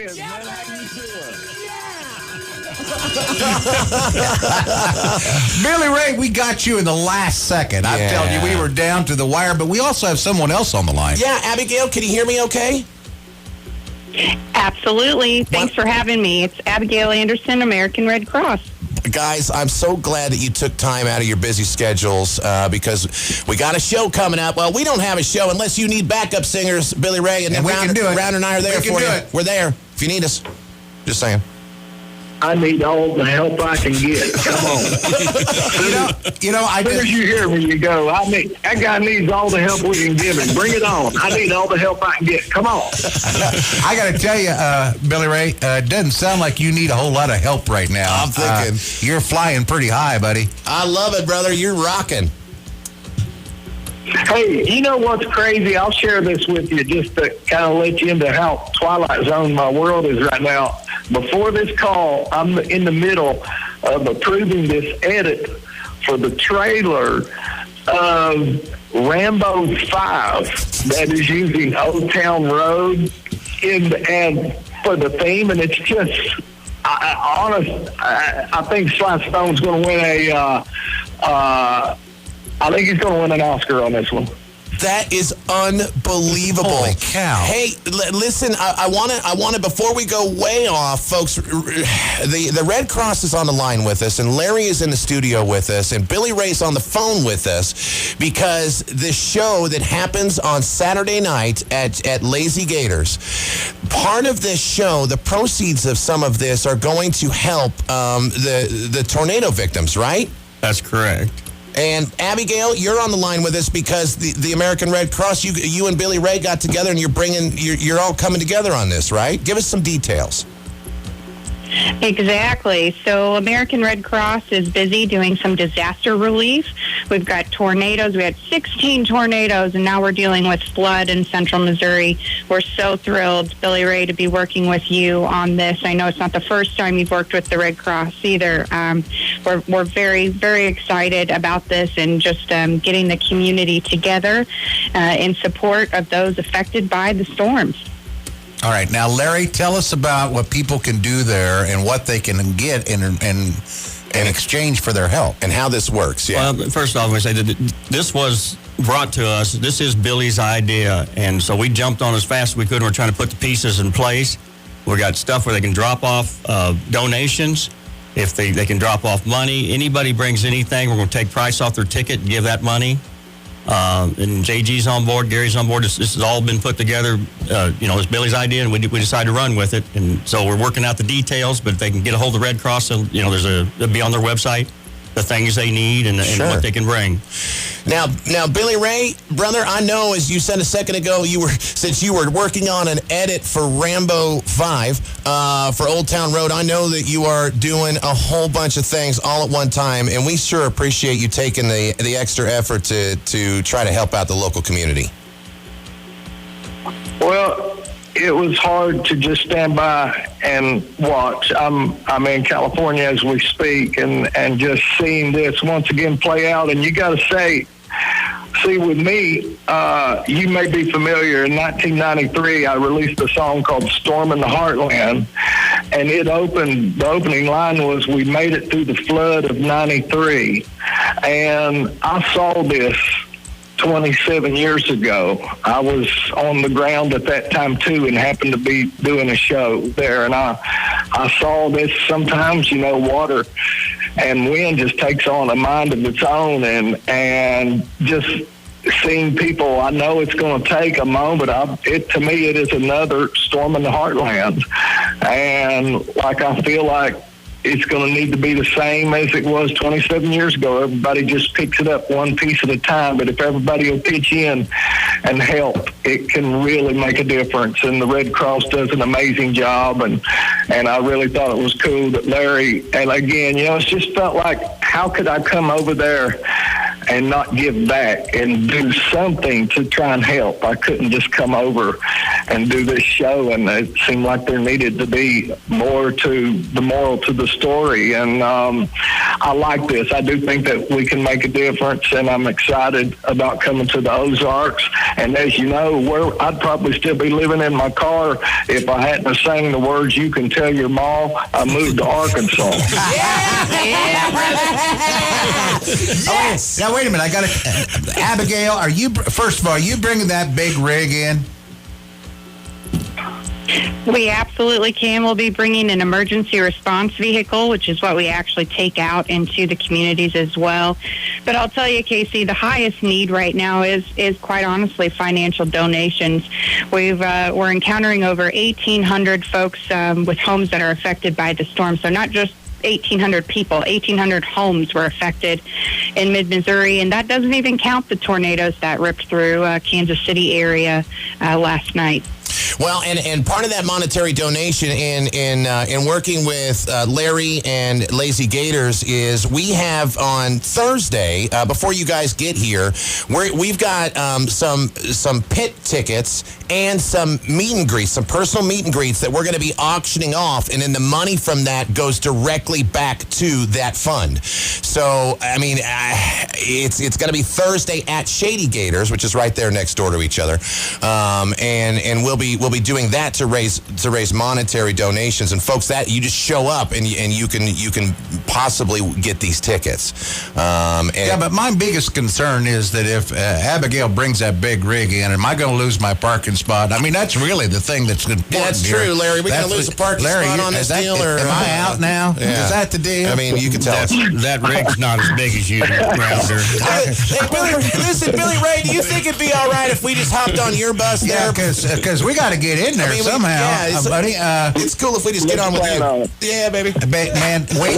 is, man. How you doing? Billy Ray, we got you in the last second. I'm telling you, we were down to the wire, but we also have someone else on the line. Yeah, Abigail, can you hear me okay? Absolutely. Thanks for having me. It's Abigail Anderson, American Red Cross. Guys, I'm so glad that you took time out of your busy schedules because we got a show coming up. Well, we don't have a show unless you need backup singers, Billy Ray, and we can do it. Rounder and I are there for you. We're there if you need us. Just saying. I need all the help I can get. Come on. As soon as you hear me, you go, that guy needs all the help we can give him. Bring it on. I need all the help I can get. Come on. I got to tell you, Billy Ray, it doesn't sound like you need a whole lot of help right now. I'm thinking. You're flying pretty high, buddy. I love it, brother. You're rocking. Hey, you know what's crazy? I'll share this with you just to kind of let you into how Twilight Zone my world is right now. Before this call, I'm in the middle of approving this edit for the trailer of Rambo 5 that is using Old Town Road and for the theme, and it's just, I think Sly Stone's going to win I think he's going to win an Oscar on this one. That is unbelievable. Holy cow. Hey, listen, I want to, before we go way off, folks, the Red Cross is on the line with us, and Larry is in the studio with us, and Billy Ray's on the phone with us, because the show that happens on Saturday night at Lazy Gators, part of this show, the proceeds of some of this are going to help the tornado victims, right? That's correct. And Abigail, you're on the line with us because the American Red Cross, you and Billy Ray got together, and you're all coming together on this, right? Give us some details. Exactly. So American Red Cross is busy doing some disaster relief. We've got tornadoes. We had 16 tornadoes, and now we're dealing with flood in central Missouri. We're so thrilled, Billy Ray, to be working with you on this. I know it's not the first time you've worked with the Red Cross either. We're very, very excited about this and just getting the community together in support of those affected by the storms. All right. Now, Larry, tell us about what people can do there and what they can get in exchange for their help and how this works. Yeah. Well, first off, I say that this was brought to us. This is Billy's idea, and so we jumped on as fast as we could. We're trying to put the pieces in place. We got stuff where they can drop off donations. If they can drop off money, anybody brings anything, we're going to take price off their ticket and give that money. And JG's on board, Gary's on board. This has all been put together. It's Billy's idea, and we decided to run with it. And so we're working out the details. But if they can get a hold of Red Cross, it'll be on their website, the things they need and what they can bring. Now, Billy Ray, brother, I know, as you said a second ago, since you were working on an edit for Rambo 5 for Old Town Road, I know that you are doing a whole bunch of things all at one time, and we sure appreciate you taking the extra effort to try to help out the local community. Well, it was hard to just stand by and watch. I'm in California as we speak, and just seeing this once again play out. And you got to say, with me, you may be familiar. In 1993, I released a song called "Storm in the Heartland," and the opening line was, "We made it through the flood of '93," and I saw this 27 years ago. I was on the ground at that time too, and happened to be doing a show there, and I saw this. Sometimes, water and wind just takes on a mind of its own, and just seeing people, I know it's going to take a moment. To me, it is another storm in the heartland, and I feel like it's going to need to be the same as it was 27 years ago. Everybody just picks it up one piece at a time, but if everybody will pitch in and help, it can really make a difference. And the Red Cross does an amazing job, and I really thought it was cool that Larry, and again, it just felt like, how could I come over there and not give back and do something to try and help. I couldn't just come over and do this show, and it seemed like there needed to be more to the moral to the story. And I like this. I do think that we can make a difference, and I'm excited about coming to the Ozarks. And as you know, I'd probably still be living in my car if I hadn't have sang the words "You Can Tell Your Ma I Moved to Arkansas." Yes. Now wait a minute. I got to. Abigail, first of all, are you bringing that big rig in? We absolutely can. We'll be bringing an emergency response vehicle, which is what we actually take out into the communities as well. But I'll tell you, Casey, the highest need right now is quite honestly financial donations. We're encountering over 1,800 folks with homes that are affected by the storm. So not just 1,800 people, 1,800 homes were affected in mid-Missouri, and that doesn't even count the tornadoes that ripped through Kansas City area last night. Well, and part of that monetary donation in working with Larry and Lazy Gators is we have on Thursday, before you guys get here, we've got some pit tickets and some meet and greets, some personal meet and greets that we're going to be auctioning off, and then the money from that goes directly back to that fund. So, I mean, it's going to be Thursday at Shady Gators, which is right there next door to each other, and we'll be doing that to raise monetary donations. And folks, that you just show up and you can possibly get these tickets. Yeah, but my biggest concern is that if Abigail brings that big rig in, am I going to lose my parking spot? I mean, that's really the thing that's important. Yeah, that's true, Larry. We're going to lose a parking spot on this deal, or am I out now? Yeah. Is that the deal? I mean, you can tell us. That rig's not as big as you, Rounder. Hey, Billy Ray, do you think it'd be all right if we just hopped on your bus there? Yeah, because we got to get in there somehow, buddy. It's cool if we just get on with you. Yeah, baby. Man, wait,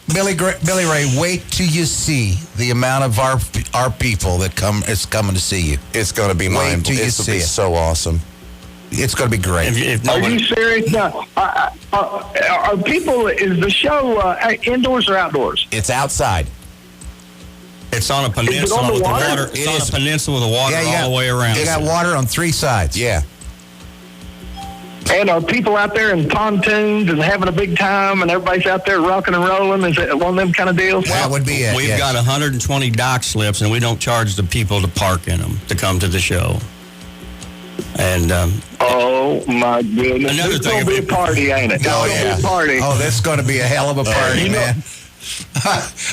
Billy Ray, wait till you see the amount of our people that is coming to see you. It's going to be Wait till you It's see it. So awesome. It's going to be great. Are you serious? No. Are people? Is the show indoors or outdoors? It's outside. It's on a peninsula on the with the water? water. It's on a peninsula with the water all the way around. You got water on three sides. Yeah. And are people out there in pontoons and having a big time, and everybody's out there rocking and rolling? Is it one of them kind of deals? That would be it. We've got 120 dock slips, and we don't charge the people to park in them to come to the show. And oh my goodness, Another it's thing, gonna be a party, ain't it? Oh, It's gonna yeah. be a party. Oh, that's going to be a hell of a party, man.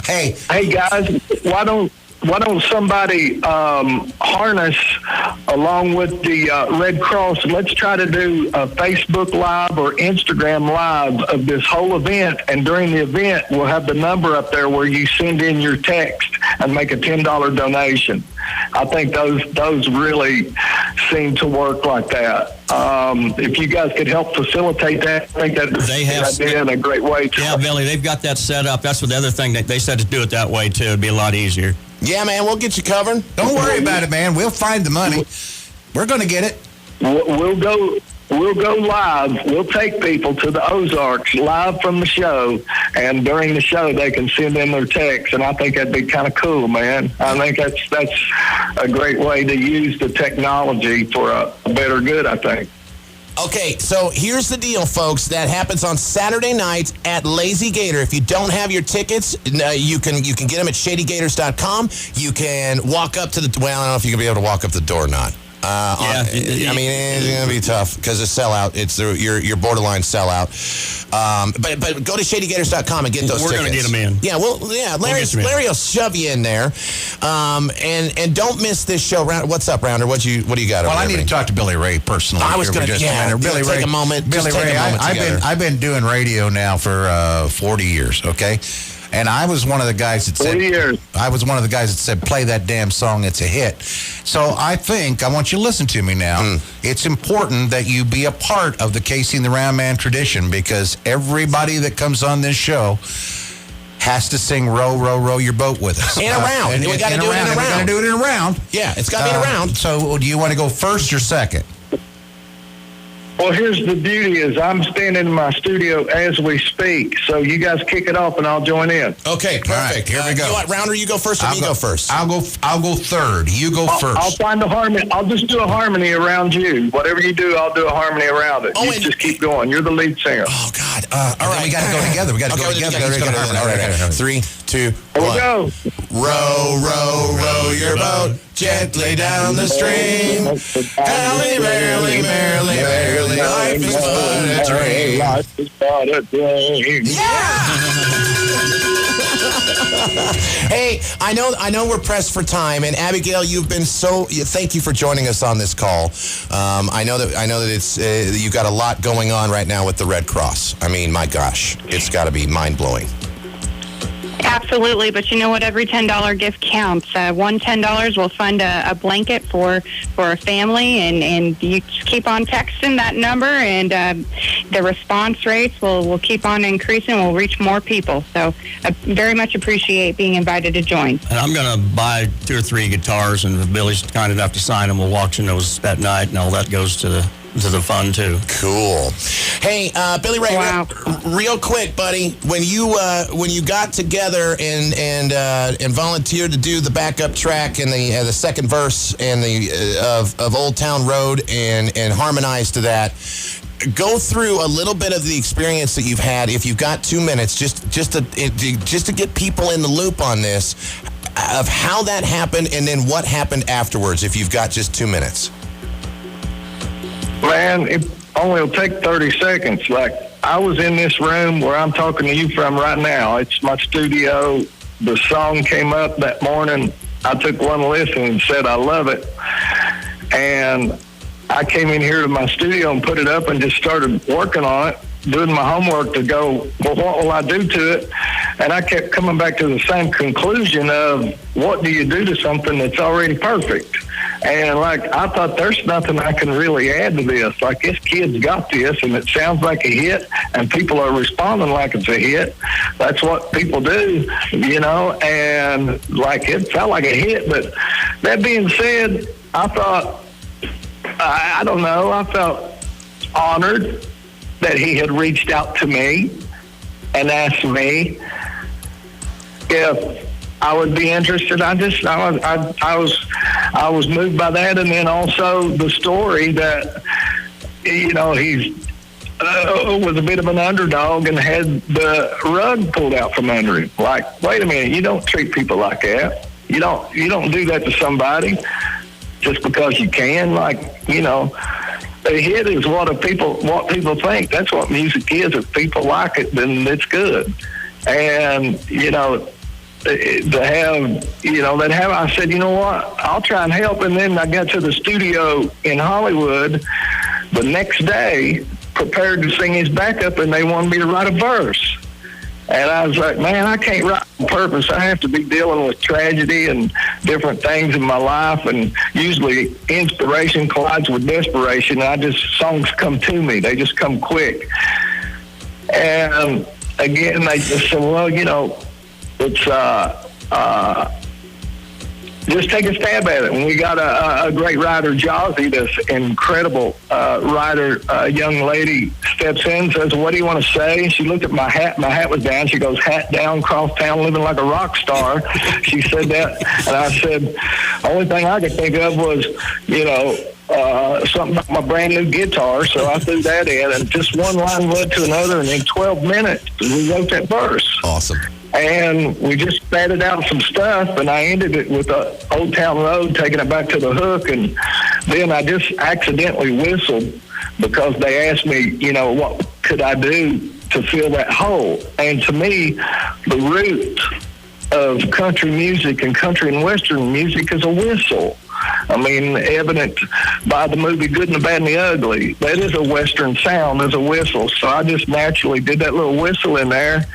Hey, Guys, why don't somebody harness along with the Red Cross? Let's try to do a Facebook Live or Instagram Live of this whole event, and during the event, we'll have the number up there where you send in your text and make a $10 donation. I think those really seem to work like that. If you guys could help facilitate that, I think that'd be a great way to. yeah, Billy, they've got that set up. That's what the other thing that they said to do it that way too. It'd be a lot easier. Yeah, man, we'll get you covered. don't worry about it, man. We'll find the money. We're going to get it. We'll go live. We'll take people to the Ozarks live from the show, and during the show they can send in their texts, and I think that'd be kind of cool, man. I think that's a great way to use the technology for a better good, I think. Okay, so here's the deal, folks. That happens on Saturday night at Lazy Gator. If you don't have your tickets, you can get them at shadygators.com. You can walk up to the... Well, I don't know if you're going to be able to walk up the door or not. I mean, it's going to be tough because it's sellout. It's your borderline sellout. But go to shadygators.com and get those tickets. We're going to get them in. Yeah, Larry will shove you in there. And don't miss this show. What's up, Rounder? What do you got? Well, I need to talk to Billy Ray personally. I was going to, Billy Ray, take a moment. Billy Ray, I've been doing radio now for 40 years. Okay. And I was one of the guys that said, 40 years. I was one of the guys that said, play that damn song, it's a hit. So I want you to listen to me now. It's important that you be a part of the Casey and the Roundman tradition, because everybody that comes on this show has to sing Row, Row, Row Your Boat with us. In a round. We got to do it in a round. We're going to do it in a round. Yeah, it's got to be in a round. So do you want to go first or second? Well, here's the beauty is I'm standing in my studio as we speak. So you guys kick it off and I'll join in. Okay, perfect. Right, here we go. You know what, Rounder, you go first or me go first? I'll go third. You go first. I'll find a harmony. I'll just do a harmony around you. Whatever you do, I'll do a harmony around it. You just keep going. You're the lead singer. Oh, God. All right, we got to go together. We got to go together. All right. 3, 2, 1. Here we go. Row, row, row your boat gently down the stream. Merrily, merrily, merrily, merrily, life is but a dream. Life is but a dream. Hey, I know we're pressed for time, and Abigail, you've been thank you for joining us on this call. I know that it's you've got a lot going on right now with the Red Cross. I mean, my gosh, it's got to be mind-blowing. Absolutely, but you know what? Every $10 gift counts. One $10 will fund a blanket for a family, and you just keep on texting that number, and the response rates will keep on increasing. We'll reach more people. So I very much appreciate being invited to join. And I'm going to buy 2 or 3 guitars, and if Billy's kind enough to sign them, we'll auction those that night, and all that goes to the fund too. Cool. Hey, Billy Ray, Wow. real quick, buddy, when you got together and volunteered to do the backup track and the second verse and of Old Town Road and harmonize to that, go through a little bit of the experience that you've had. If you've got 2 minutes, just to get people in the loop on this, of how that happened and then what happened afterwards. If you've got just 2 minutes. Man, it only will take 30 seconds. Like, I was in this room where I'm talking to you from right now. It's my studio. The song came up that morning. I took one listen and said, I love it. And I came in here to my studio and put it up and just started working on it, doing my homework to go, well, what will I do to it? And I kept coming back to the same conclusion of, what do you do to something that's already perfect? And, like, I thought there's nothing I can really add to this. Like, this kid's got this, and it sounds like a hit, and people are responding like it's a hit. That's what people do, you know, and, like, it felt like a hit. But that being said, I thought, I don't know, I felt honored that he had reached out to me and asked me if I would be interested. I was moved by that, and then also the story that, you know, he's was a bit of an underdog and had the rug pulled out from under him. Like, wait a minute, you don't treat people like that. You don't do that to somebody just because you can. Like, you know, a hit is what people think. That's what music is. If people like it, then it's good. And, you know, I said, you know what, I'll try and help. And then I got to the studio in Hollywood the next day, prepared to sing his backup, and they wanted me to write a verse. And I was like, man, I can't write on purpose. I have to be dealing with tragedy and different things in my life, and usually inspiration collides with desperation. And songs come to me. They just come quick. And again, they just said, well, you know, it's just take a stab at it. And we got a great writer, Jazzy, this incredible writer, young lady, steps in, says, what do you want to say? She looked at my hat. My hat was down. She goes, hat down, cross town, living like a rock star. She said that. And I said, only thing I could think of was, you know, something about my brand new guitar. So I threw that in, and just one line led to another. And in 12 minutes, we wrote that verse. Awesome. And we just batted out some stuff, and I ended it with Old Town Road, taking it back to the hook. And then I just accidentally whistled because they asked me, you know, what could I do to fill that hole? And to me, the root of country music and country and western music is a whistle. I mean, evident by the movie Good and the Bad and the Ugly. That is a western sound, is a whistle. So I just naturally did that little whistle in there.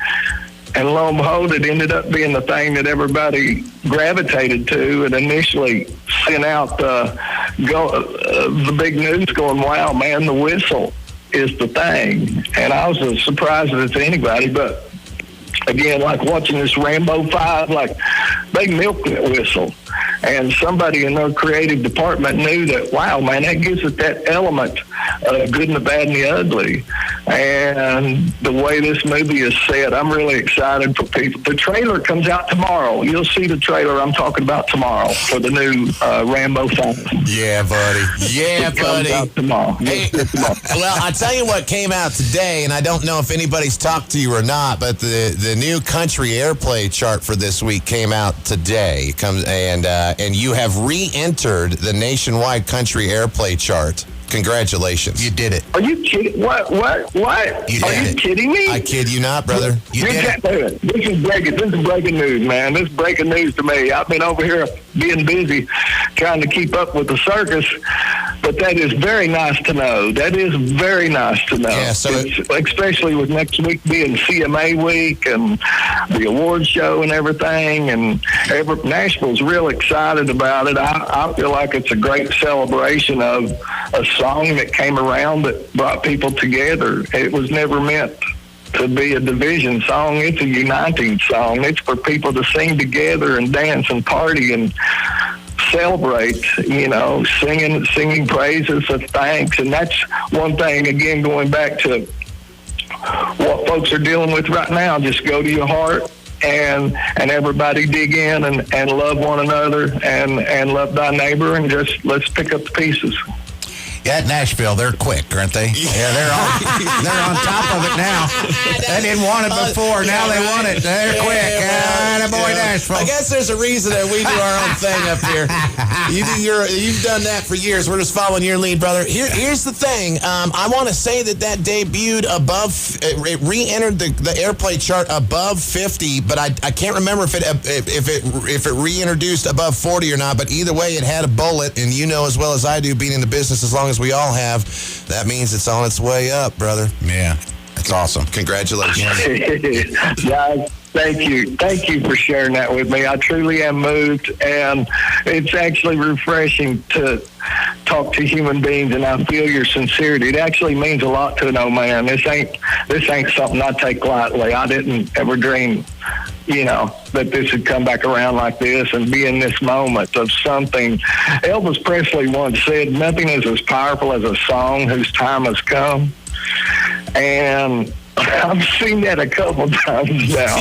And lo and behold, it ended up being the thing that everybody gravitated to, and initially sent out the big news going, wow, man, the whistle is the thing. And I was as surprised as anybody. But again, like watching this Rambo 5, like, they milked that whistle. And somebody in their creative department knew that, wow, man, that gives it that element Good and the Bad and the Ugly. And the way this movie is set, I'm really excited for people. The trailer comes out tomorrow. You'll see the trailer I'm talking about tomorrow for the new Rambo 5. Yeah, buddy. Yeah, It comes buddy. out tomorrow. Hey, well, I tell you what came out today, and I don't know if anybody's talked to you or not, but the new country airplay chart for this week came out today. And you have re-entered the nationwide country airplay chart. Congratulations. You did it. Are you kidding? What? You Are did you it. kidding me? I kid you not, brother. You did it. This is breaking news, man. This is breaking news to me. I've been over here being busy trying to keep up with the circus, but that is very nice to know. That is very nice to know. Yeah, so especially with next week being CMA week and the award show and everything, and Nashville's real excited about it. I feel like it's a great celebration of a song that came around that brought people together. It was never meant to be a division song. It's a uniting song. It's for people to sing together and dance and party and celebrate, singing praises of thanks. And that's one thing, again, going back to what folks are dealing with right now. Just go to your heart and everybody dig in and love one another and love thy neighbor, and just let's pick up the pieces. Yeah, at Nashville, they're quick, aren't they? Yeah, they're on top of it now. They didn't want it before. Now they want it. They're quick. Boy, Nashville. I guess there's a reason that we do our own thing up here. You've done that for years. We're just following your lead, brother. Here's the thing. I want to say that debuted above. It re-entered the airplay chart above 50, but I can't remember if it reintroduced above 40 or not. But either way, it had a bullet, and you know as well as I do, being in the business as long as we all have, that means it's on its way up, brother. Yeah, that's awesome. Congratulations. Guys, thank you for sharing that with me. I truly am moved, and it's actually refreshing to talk to human beings, and I feel your sincerity. It actually means a lot to an old man. This ain't something I take lightly. I didn't ever dream that this would come back around like this and be in this moment of something. Elvis Presley once said, nothing is as powerful as a song whose time has come. And I've seen that a couple times now.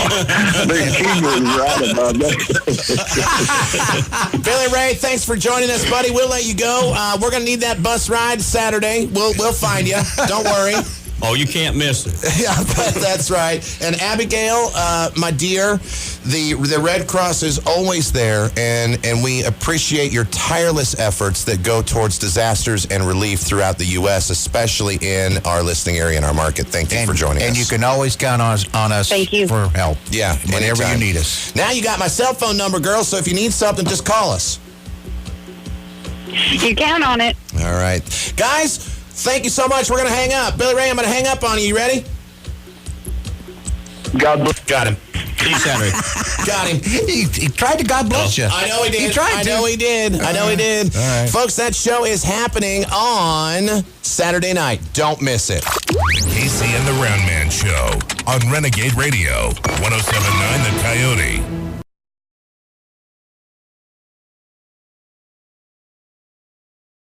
The keyboard's right above that. Billy Ray, thanks for joining us, buddy. We'll let you go. We're going to need that bus ride Saturday. We'll find you. Don't worry. Oh, you can't miss it. Yeah, that's right. And Abigail, my dear, the Red Cross is always there, and we appreciate your tireless efforts that go towards disasters and relief throughout the U.S., especially in our listening area and our market. Thank you for joining us. And you can always count on us Thank you. for help. Yeah, whenever anytime. you need us. Now you got my cell phone number, girl, so if you need something, just call us. You count on it. All right. Guys, thank you so much. We're going to hang up. Billy Ray, I'm going to hang up on you. You ready? God bless. Got him. Peace, Henry. Got him. He tried to God bless you. I know he did. He tried I to. know he did. I know he did. All right. Folks, that show is happening on Saturday night. Don't miss it. Casey and the Roundman Show on Renegade Radio, 107.9 The Coyote.